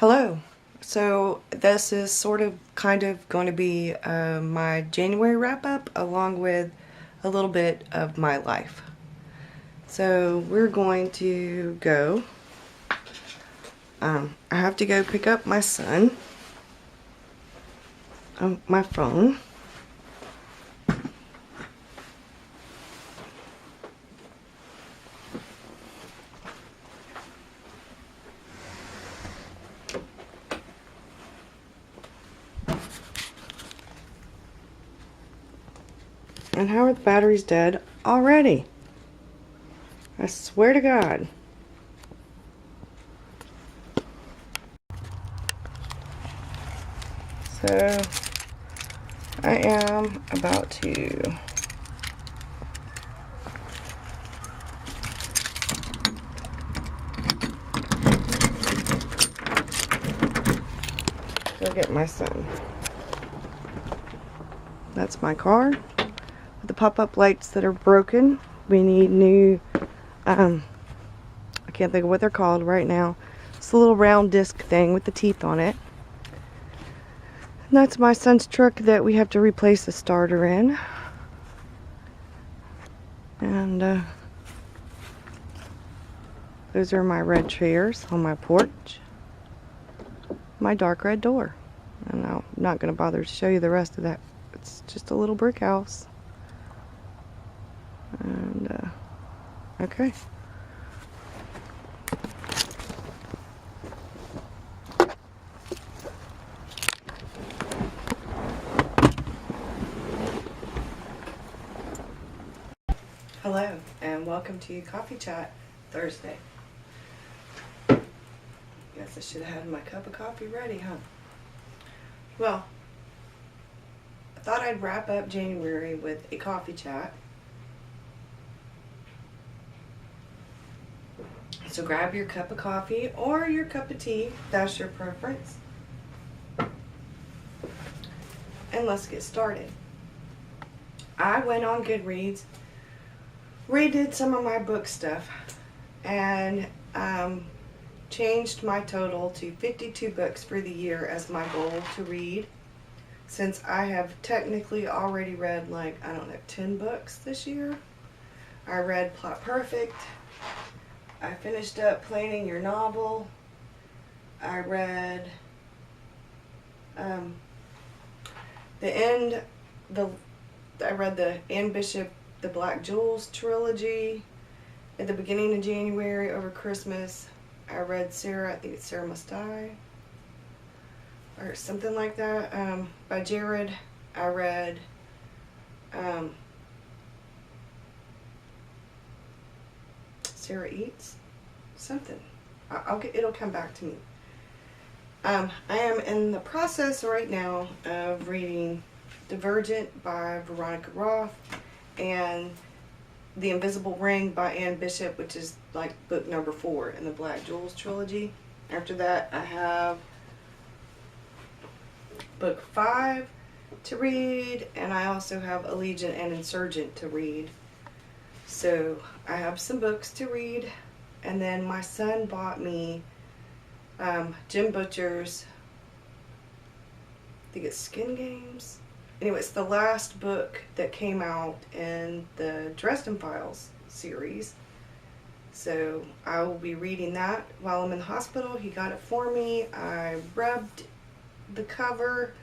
Hello. So this is kind of going to be my January wrap up along with a little bit of my life. So we're going to go, I have to go pick up my son on my phone. And how are the batteries dead already? I swear to God. So I am about to go get my son. That's my car with the pop-up lights that are broken. We need new, I can't think of what they're called right now. It's a little round disc thing with the teeth on it. And that's my son's truck that we have to replace the starter in. And those are my red chairs on my porch. My dark red door. And I'm not going to bother to show you the rest of that. It's just a little brick house. And, okay. Hello, and welcome to Coffee Chat Thursday. Guess I should have had my cup of coffee ready, huh? Well, I thought I'd wrap up January with a coffee chat. So grab your cup of coffee or your cup of tea, if that's your preference. And let's get started. I went on Goodreads, redid some of my book stuff, and changed my total to 52 books for the year as my goal to read, since I have technically already read, like, I don't know, 10 books this year. I read Plot Perfect. I finished up Planning Your Novel. I read I read the Anne Bishop, The Black Jewels trilogy at the beginning of January over Christmas. I read Sarah, I think it's Sarah Must Die, or something like that, by Jared. I read Sarah Eats something. It'll come back to me. I am in the process right now of reading Divergent by Veronica Roth and The Invisible Ring by Anne Bishop, which is like book number 4 in the Black Jewels trilogy. After that, I have book 5 to read, and I also have Allegiant and Insurgent to read. So I have some books to read, and then my son bought me Jim Butcher's, I think it's Skin Games. Anyway, it's the last book that came out in the Dresden Files series. So I will be reading that while I'm in the hospital. He got it for me. I rubbed the cover,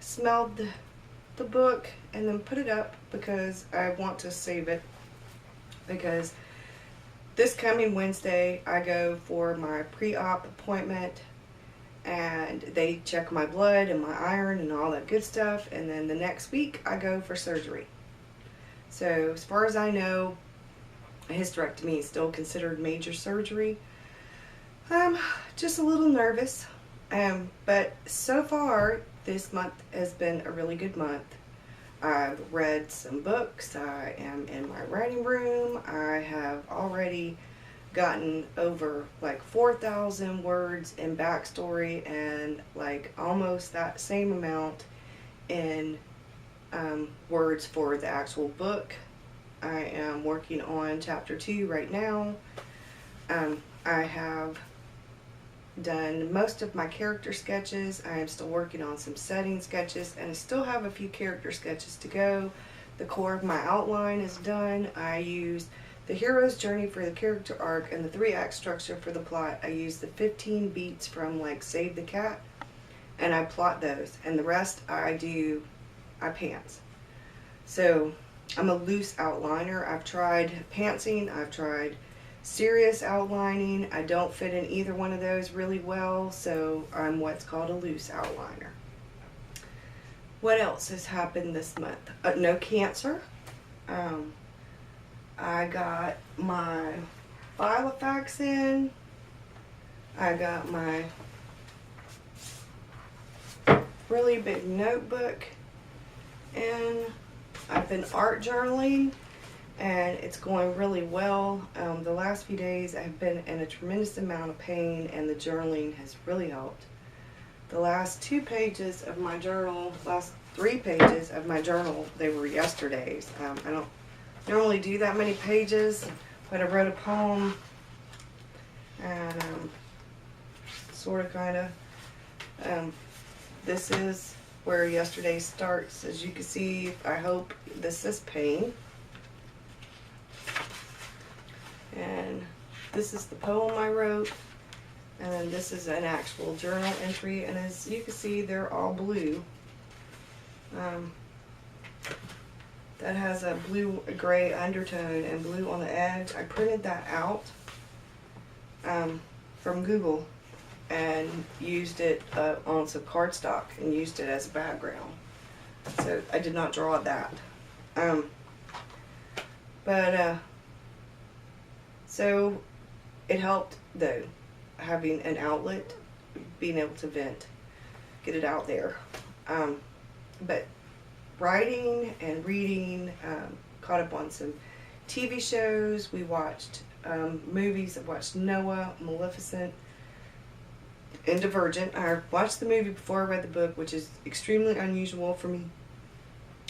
smelled the book, and then put it up because I want to save it. Because this coming Wednesday, I go for my pre-op appointment, and they check my blood and my iron and all that good stuff, and then the next week I go for surgery. So as far as I know, a hysterectomy is still considered major surgery. I'm just a little nervous, but so far this month has been a really good month. I've read some books. I am in my writing room. I have already gotten over like 4,000 words in backstory and like almost that same amount in words for the actual book. I am working on chapter 2 right now. I have done most of my character sketches. I am still working on some setting sketches, and I still have a few character sketches to go. The core of my outline is done. I used the hero's journey for the character arc and the 3-act structure for the plot. I used the 15 beats from like Save the Cat, and I plot those, and the rest I pants. So I'm a loose outliner. I've tried pantsing, I've tried serious outlining. I don't fit in either one of those really well, so I'm what's called a loose outliner. What else has happened this month? No cancer. I got my Filofax in. I got my really big notebook in. I've been art journaling, and it's going really well. The last few days I've been in a tremendous amount of pain, and the journaling has really helped. The last 2 pages of my journal, last 3 pages of my journal, they were yesterday's. I don't normally do that many pages, but I wrote a poem, and sort of kind of, this is where yesterday starts. As you can see, I hope this is pain. And this is the poem I wrote, and then this is an actual journal entry, and as you can see, they're all blue. That has a blue-gray undertone and blue on the edge. I printed that out from Google and used it on some cardstock and used it as a background. So I did not draw that. So it helped though, having an outlet, being able to vent, get it out there. But writing and reading, caught up on some TV shows. We watched movies. I watched Noah, Maleficent, and Divergent. I watched the movie before I read the book, which is extremely unusual for me.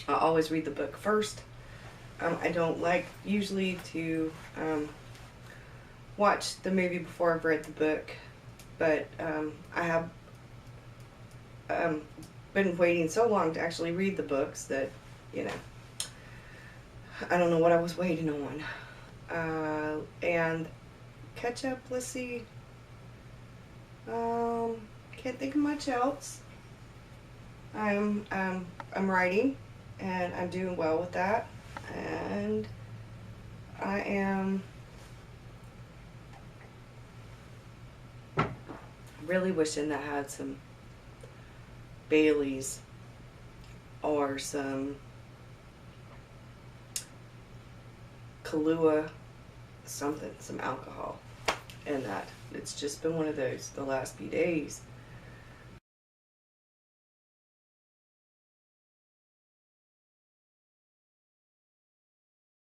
I always read the book first. I don't like usually to watch the movie before I've read the book, but I have been waiting so long to actually read the books that, you know, I don't know what I was waiting on. And catch up, let's see. Can't think of much else. I'm writing, and I'm doing well with that, and I am really wishing I had some Bailey's or some Kahlua, something, some alcohol in that. It's just been one of those the last few days.